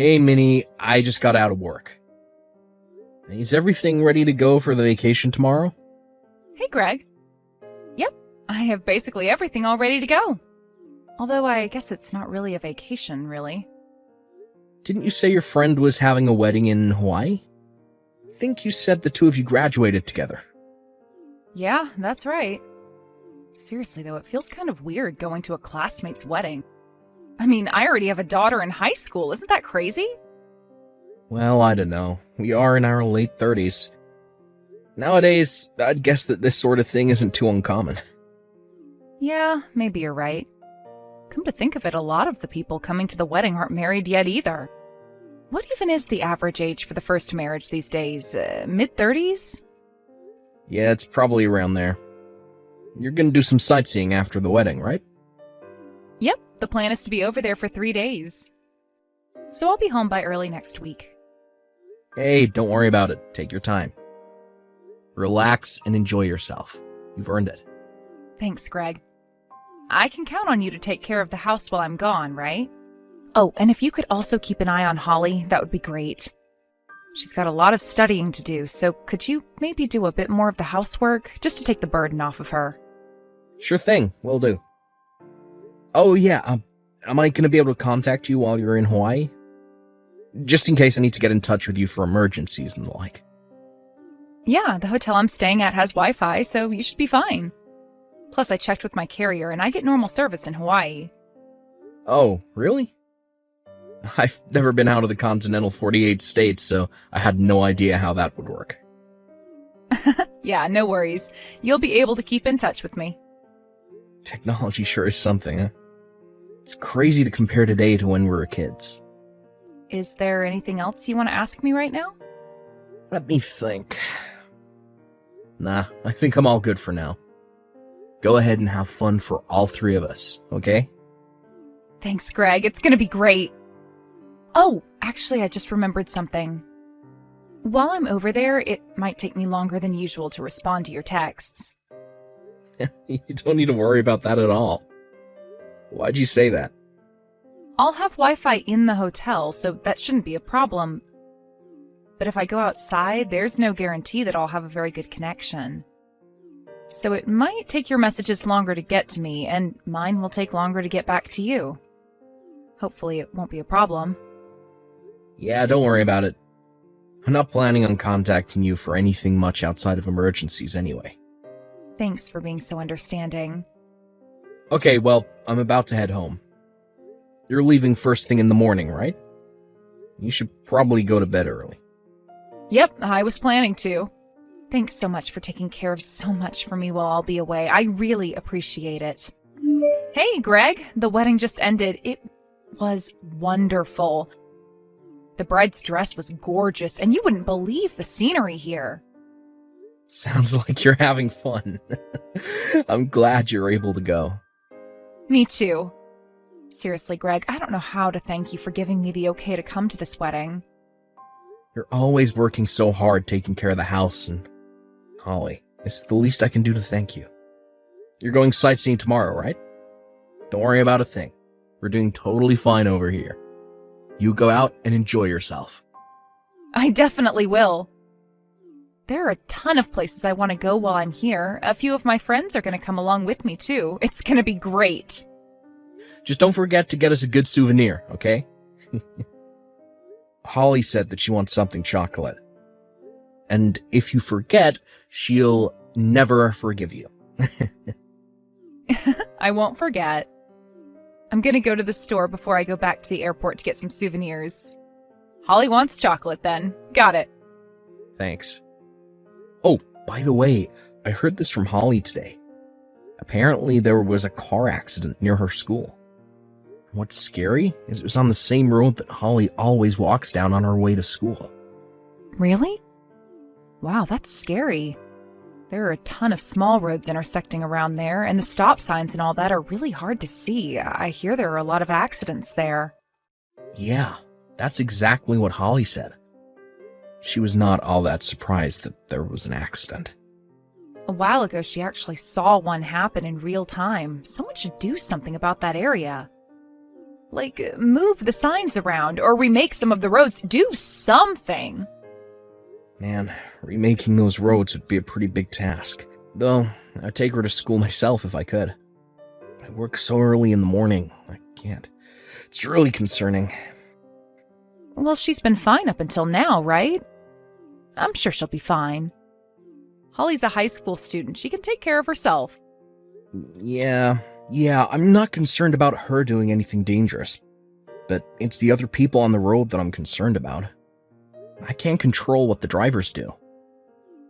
Hey, Minnie, I just got out of work. Is everything ready to go for the vacation tomorrow? Hey, Greg. Yep, I have basically everything all ready to go. Although I guess it's not really a vacation, really. Didn't you say your friend was having a wedding in Hawaii? I think you said the two of you graduated together. Yeah, that's right. Seriously, though, it feels kind of weird going to a classmate's wedding. I mean, I already have a daughter in high school. Isn't that crazy? Well, I don't know. We are in our late 30s. Nowadays, I'd guess that this sort of thing isn't too uncommon. Yeah, maybe you're right. Come to think of it, a lot of the people coming to the wedding aren't married yet either. What even is the average age for the first marriage these days? Mid-30s? Yeah, it's probably around there. You're gonna do some sightseeing after the wedding, right? Yep, the plan is to be over there for 3 days. So I'll be home by early next week. Hey, don't worry about it. Take your time. Relax and enjoy yourself. You've earned it. Thanks, Greg. I can count on you to take care of the house while I'm gone, right? Oh, and if you could also keep an eye on Holly, that would be great. She's got a lot of studying to do, so could you maybe do a bit more of the housework, just to take the burden off of her? Sure thing, will do. Oh yeah, am I gonna be able to contact you while you're in Hawaii? Just in case I need to get in touch with you for emergencies and the like. Yeah, the hotel I'm staying at has Wi-Fi, so you should be fine. Plus, I checked with my carrier, and I get normal service in Hawaii. Oh, really? I've never been out of the continental 48 states, so I had no idea how that would work. Yeah, no worries. You'll be able to keep in touch with me. Technology sure is something, huh? It's crazy to compare today to when we were kids. Is there anything else you want to ask me right now? Let me think. Nah, I think I'm all good for now. Go ahead and have fun for all three of us, okay? Thanks, Greg. It's gonna be great. Oh, actually, I just remembered something. While I'm over there, it might take me longer than usual to respond to your texts. You don't need to worry about that at all. Why'd you say that? I'll have Wi-Fi in the hotel, so that shouldn't be a problem. But if I go outside, there's no guarantee that I'll have a very good connection. So it might take your messages longer to get to me, and mine will take longer to get back to you. Hopefully it won't be a problem. Yeah, don't worry about it. I'm not planning on contacting you for anything much outside of emergencies anyway. Thanks for being so understanding. Okay, well, I'm about to head home. You're leaving first thing in the morning, right? You should probably go to bed early. Yep, I was planning to. Thanks so much for taking care of so much for me while I'll be away. I really appreciate it. Hey, Greg, the wedding just ended. It was wonderful. The bride's dress was gorgeous, and you wouldn't believe the scenery here. Sounds like you're having fun. I'm glad you're able to go. Me too. Seriously, Greg, I don't know how to thank you for giving me the okay to come to this wedding. You're always working so hard taking care of the house, and Holly, this is the least I can do to thank you. You're going sightseeing tomorrow, right? Don't worry about a thing. We're doing totally fine over here. You go out and enjoy yourself. I definitely will. There are a ton of places I want to go while I'm here. A few of my friends are going to come along with me, too. It's going to be great. Just don't forget to get us a good souvenir, okay? Holly said that she wants something chocolate. And if you forget, she'll never forgive you. I won't forget. I'm going to go to the store before I go back to the airport to get some souvenirs. Holly wants chocolate, then. Got it. Thanks. Oh, by the way, I heard this from Holly today. Apparently there was a car accident near her school. What's scary is it was on the same road that Holly always walks down on her way to school. Really? Wow, that's scary. There are a ton of small roads intersecting around there, and the stop signs and all that are really hard to see. I hear there are a lot of accidents there. Yeah, that's exactly what Holly said. She was not all that surprised that there was an accident. A while ago, she actually saw one happen in real time. Someone should do something about that area. Like, move the signs around or remake some of the roads. Do something. Man, remaking those roads would be a pretty big task. Though, I'd take her to school myself if I could. I work so early in the morning, I can't. It's really concerning. Well, she's been fine up until now, right? I'm sure she'll be fine. Holly's a high school student. She can take care of herself. Yeah, I'm not concerned about her doing anything dangerous. But it's the other people on the road that I'm concerned about. I can't control what the drivers do.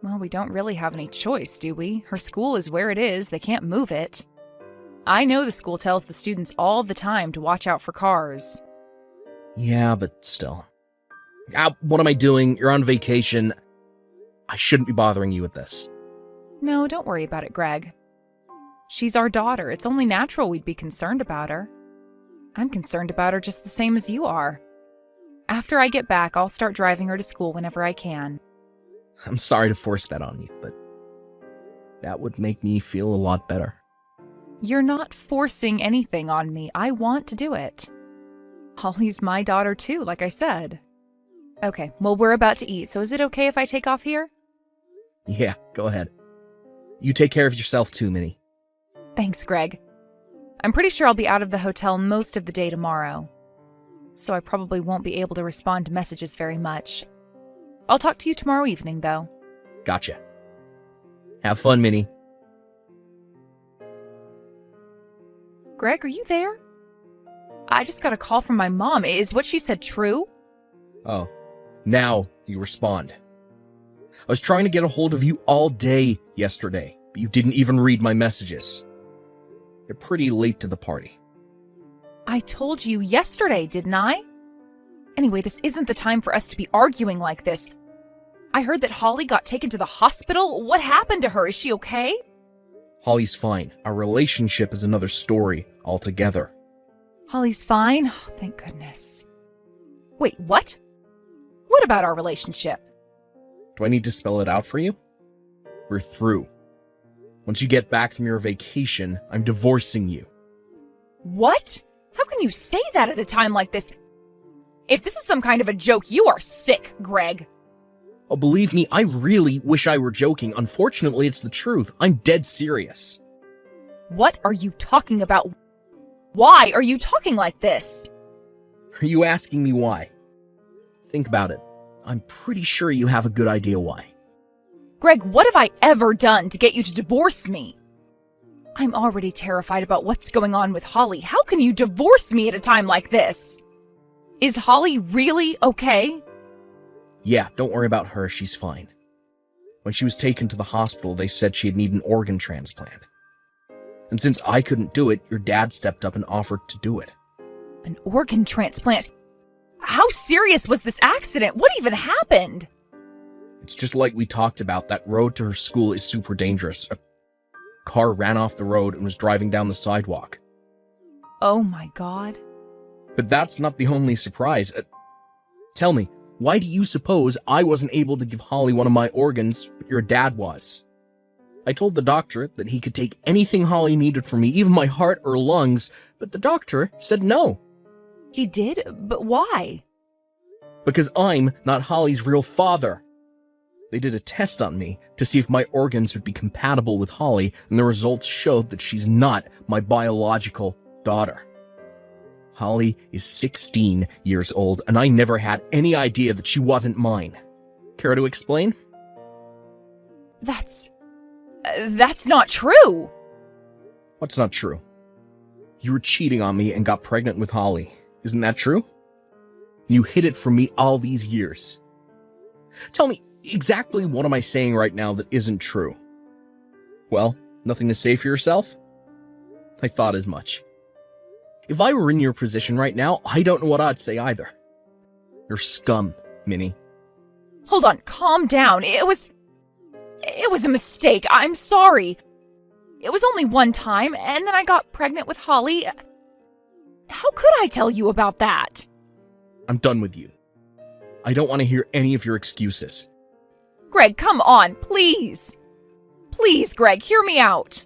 Well, we don't really have any choice, do we? Her school is where it is. They can't move it. I know the school tells the students all the time to watch out for cars. Yeah, but still. What am I doing? You're on vacation. I shouldn't be bothering you with this. No, don't worry about it, Greg. She's our daughter. It's only natural we'd be concerned about her. I'm concerned about her just the same as you are. After I get back, I'll start driving her to school whenever I can. I'm sorry to force that on you, but that would make me feel a lot better. You're not forcing anything on me. I want to do it. Holly's my daughter too, like I said. Okay, well, we're about to eat, so is it okay if I take off here? Yeah, go ahead. You take care of yourself too, Minnie. Thanks, Greg. I'm pretty sure I'll be out of the hotel most of the day tomorrow, so I probably won't be able to respond to messages very much. I'll talk to you tomorrow evening, though. Gotcha. Have fun, Minnie. Greg, are you there? I just got a call from my mom. Is what she said true? Oh, now you respond. I was trying to get a hold of you all day yesterday, but you didn't even read my messages. You're pretty late to the party. I told you yesterday, didn't I? Anyway, this isn't the time for us to be arguing like this. I heard that Holly got taken to the hospital. What happened to her? Is she okay? Holly's fine. Our relationship is another story altogether. Holly's fine? Oh, thank goodness. Wait, what? What about our relationship? Do I need to spell it out for you? We're through. Once you get back from your vacation, I'm divorcing you. What? How can you say that at a time like this? If this is some kind of a joke, you are sick, Greg. Oh, believe me, I really wish I were joking. Unfortunately, it's the truth. I'm dead serious. What are you talking about? Why are you talking like this? Are you asking me why? Think about it. I'm pretty sure you have a good idea why. Greg, what have I ever done to get you to divorce me? I'm already terrified about what's going on with Holly. How can you divorce me at a time like this? Is Holly really okay? Yeah, don't worry about her. She's fine. When she was taken to the hospital, they said she'd need an organ transplant. And since I couldn't do it, your dad stepped up and offered to do it. An organ transplant? How serious was this accident? What even happened? It's just like we talked about. That road to her school is super dangerous. A car ran off the road and was driving down the sidewalk. Oh my God. But that's not the only surprise. Tell me, why do you suppose I wasn't able to give Holly one of my organs, but your dad was? I told the doctor that he could take anything Holly needed from me, even my heart or lungs, but the doctor said no. He did? But why? Because I'm not Holly's real father. They did a test on me to see if my organs would be compatible with Holly, and the results showed that she's not my biological daughter. Holly is 16 years old, and I never had any idea that she wasn't mine. Care to explain? That's not true. What's not true? You were cheating on me and got pregnant with Holly. Isn't that true? You hid it from me all these years. Tell me, exactly what am I saying right now that isn't true? Well, nothing to say for yourself? I thought as much. If I were in your position right now, I don't know what I'd say either. You're scum, Minnie. Hold on, calm down. It was a mistake. I'm sorry. It was only one time, and then I got pregnant with Holly. How could I tell you about that? I'm done with you. I don't want to hear any of your excuses. Greg, come on, please. Please, Greg, hear me out.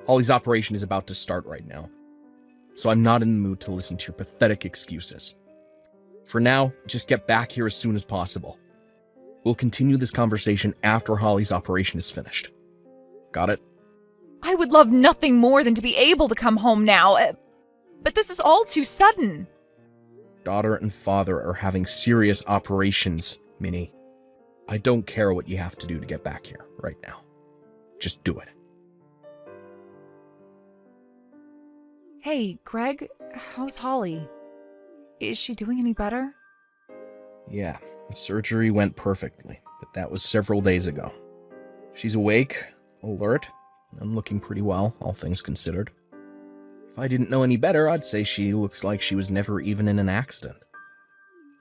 Holly's operation is about to start right now. so I'm not in the mood to listen to your pathetic excuses. For now, just get back here as soon as possible. We'll continue this conversation after Holly's operation is finished. Got it? I would love nothing more than to be able to come home now, but this is all too sudden. Daughter and father are having serious operations, Minnie. I don't care what you have to do to get back here right now. Just do it. Hey, Greg, how's Holly? Is she doing any better? Yeah, the surgery went perfectly, but that was several days ago. She's awake, alert, and looking pretty well, all things considered. If I didn't know any better, I'd say she looks like she was never even in an accident.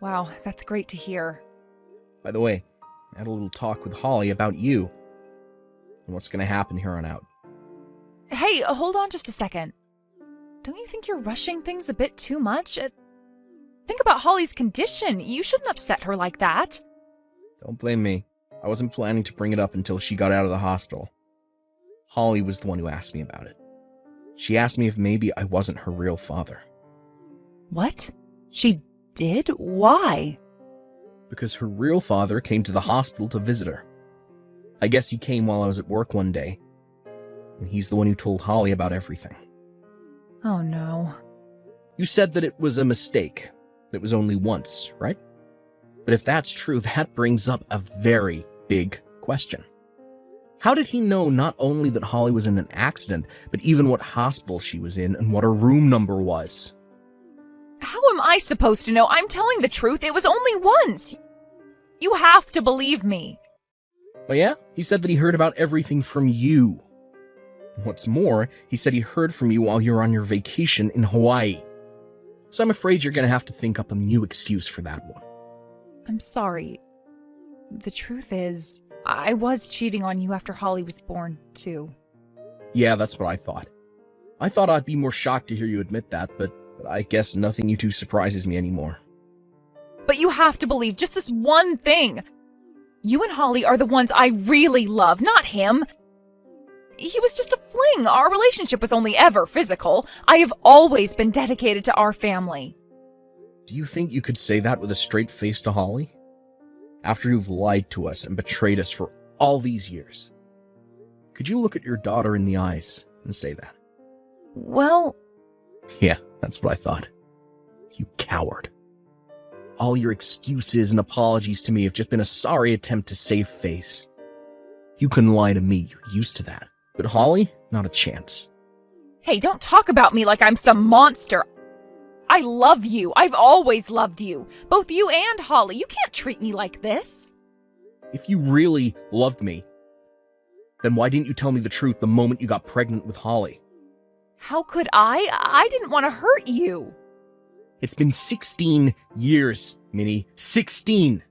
Wow, that's great to hear. By the way, I had a little talk with Holly about you and what's going to happen here on out. Hey, hold on just a second. Don't you think you're rushing things a bit too much? Think about Holly's condition. You shouldn't upset her like that. Don't blame me. I wasn't planning to bring it up until she got out of the hospital. Holly was the one who asked me about it. She asked me if maybe I wasn't her real father. What? She did? Why? Because her real father came to the hospital to visit her. I guess he came while I was at work one day, and he's the one who told Holly about everything. Oh no. You said that it was a mistake. It was only once, right? But if that's true, that brings up a very big question. How did he know not only that Holly was in an accident, but even what hospital she was in and what her room number was? How am I supposed to know? I'm telling the truth. It was only once. You have to believe me. Oh yeah? He said that he heard about everything from you. What's more, he said he heard from you while you were on your vacation in Hawaii. So I'm afraid you're going to have to think up a new excuse for that one. I'm sorry. The truth is, I was cheating on you after Holly was born, too. Yeah, that's what I thought. I thought I'd be more shocked to hear you admit that, but I guess nothing you two surprises me anymore. But you have to believe just this one thing. You and Holly are the ones I really love, not him. He was just a fling. Our relationship was only ever physical. I have always been dedicated to our family. Do you think you could say that with a straight face to Holly? After you've lied to us and betrayed us for all these years? Could you look at your daughter in the eyes and say that? Well... Yeah, that's what I thought. You coward. All your excuses and apologies to me have just been a sorry attempt to save face. You can lie to me, you're used to that. But Holly, not a chance. Hey, don't talk about me like I'm some monster. I love you. I've always loved you. Both you and Holly. You can't treat me like this. If you really loved me, then why didn't you tell me the truth the moment you got pregnant with Holly? How could I? I didn't want to hurt you. It's been 16 years, Minnie. 16!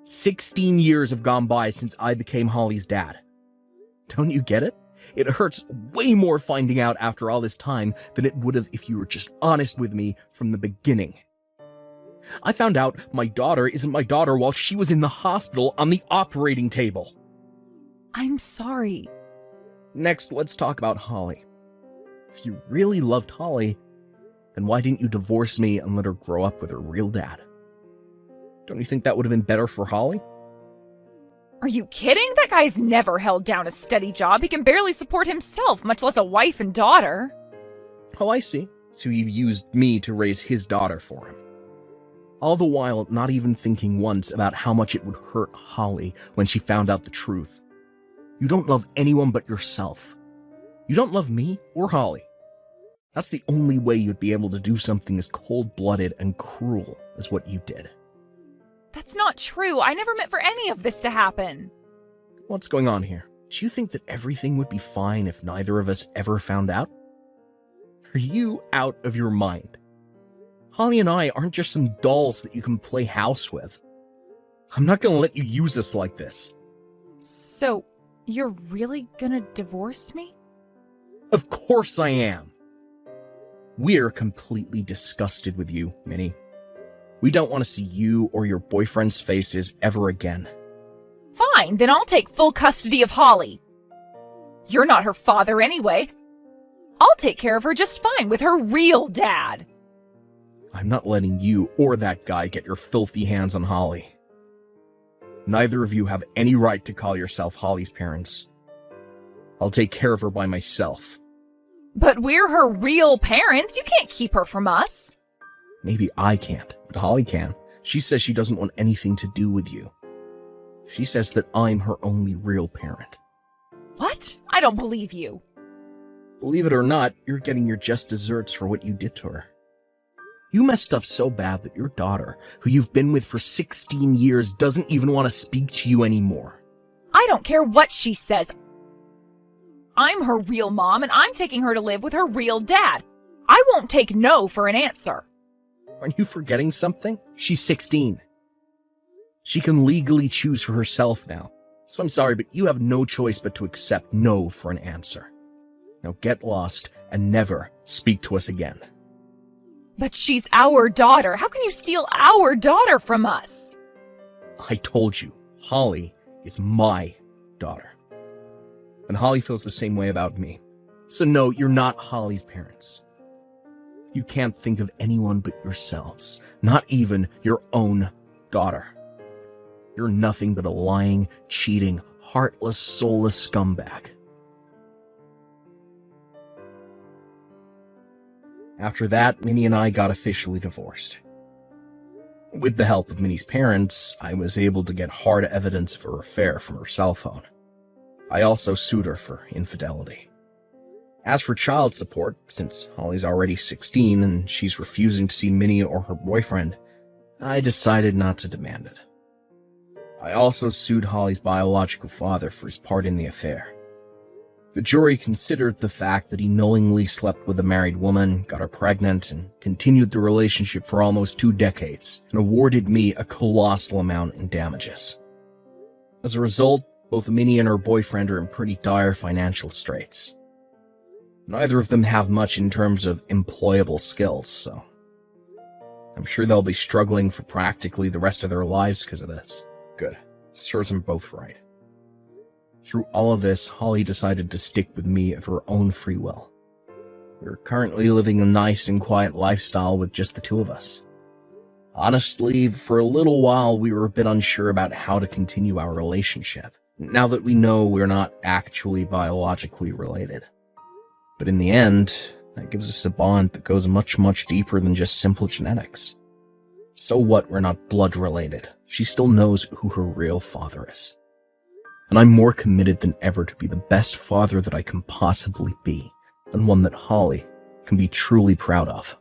16 years have gone by since I became Holly's dad. Don't you get it? It hurts way more finding out after all this time than it would have if you were just honest with me from the beginning. I found out my daughter isn't my daughter while she was in the hospital on the operating table. I'm sorry. Next, let's talk about Holly. If you really loved Holly, then why didn't you divorce me and let her grow up with her real dad? Don't you think that would have been better for Holly? Are you kidding? That guy's never held down a steady job. He can barely support himself, much less a wife and daughter. Oh, I see. So he used me to raise his daughter for him. All the while not even thinking once about how much it would hurt Holly when she found out the truth. You don't love anyone but yourself. You don't love me or Holly. That's the only way you'd be able to do something as cold-blooded and cruel as what you did. That's not true. I never meant for any of this to happen. What's going on here? Do you think that everything would be fine if neither of us ever found out? Are you out of your mind? Holly and I aren't just some dolls that you can play house with. I'm not gonna let you use us like this. So, you're really gonna divorce me? Of course I am. We're completely disgusted with you, Minnie. We don't want to see you or your boyfriend's faces ever again. Fine, then I'll take full custody of Holly. You're not her father anyway. I'll take care of her just fine with her real dad. I'm not letting you or that guy get your filthy hands on Holly. Neither of you have any right to call yourself Holly's parents. I'll take care of her by myself. But we're her real parents. You can't keep her from us. Maybe I can't, but Holly can. She says she doesn't want anything to do with you. She says that I'm her only real parent. What? I don't believe you. Believe it or not, you're getting your just desserts for what you did to her. You messed up so bad that your daughter, who you've been with for 16 years, doesn't even want to speak to you anymore. I don't care what she says. I'm her real mom, and I'm taking her to live with her real dad. I won't take no for an answer. Are you forgetting something? She's 16. She can legally choose for herself now. So I'm sorry, but you have no choice but to accept no for an answer. Now get lost and never speak to us again. But she's our daughter. How can you steal our daughter from us? I told you, Holly is my daughter. And Holly feels the same way about me. So no, you're not Holly's parents. You can't think of anyone but yourselves, not even your own daughter. You're nothing but a lying, cheating, heartless, soulless scumbag. After that, Minnie and I got officially divorced. With the help of Minnie's parents, I was able to get hard evidence of her affair from her cell phone. I also sued her for infidelity. As for child support, since Holly's already 16 and she's refusing to see Minnie or her boyfriend, I decided not to demand it. I also sued Holly's biological father for his part in the affair. The jury considered the fact that he knowingly slept with a married woman, got her pregnant, and continued the relationship for almost 2 decades, and awarded me a colossal amount in damages. As a result, both Minnie and her boyfriend are in pretty dire financial straits. Neither of them have much in terms of employable skills, so I'm sure they'll be struggling for practically the rest of their lives because of this. Good. Serves them both right. Through all of this, Holly decided to stick with me of her own free will. We're currently living a nice and quiet lifestyle with just the two of us. Honestly, for a little while, we were a bit unsure about how to continue our relationship, now that we know we're not actually biologically related. But in the end, that gives us a bond that goes much, much deeper than just simple genetics. So what we're not blood related? She still knows who her real father is. And I'm more committed than ever to be the best father that I can possibly be, and one that Holly can be truly proud of.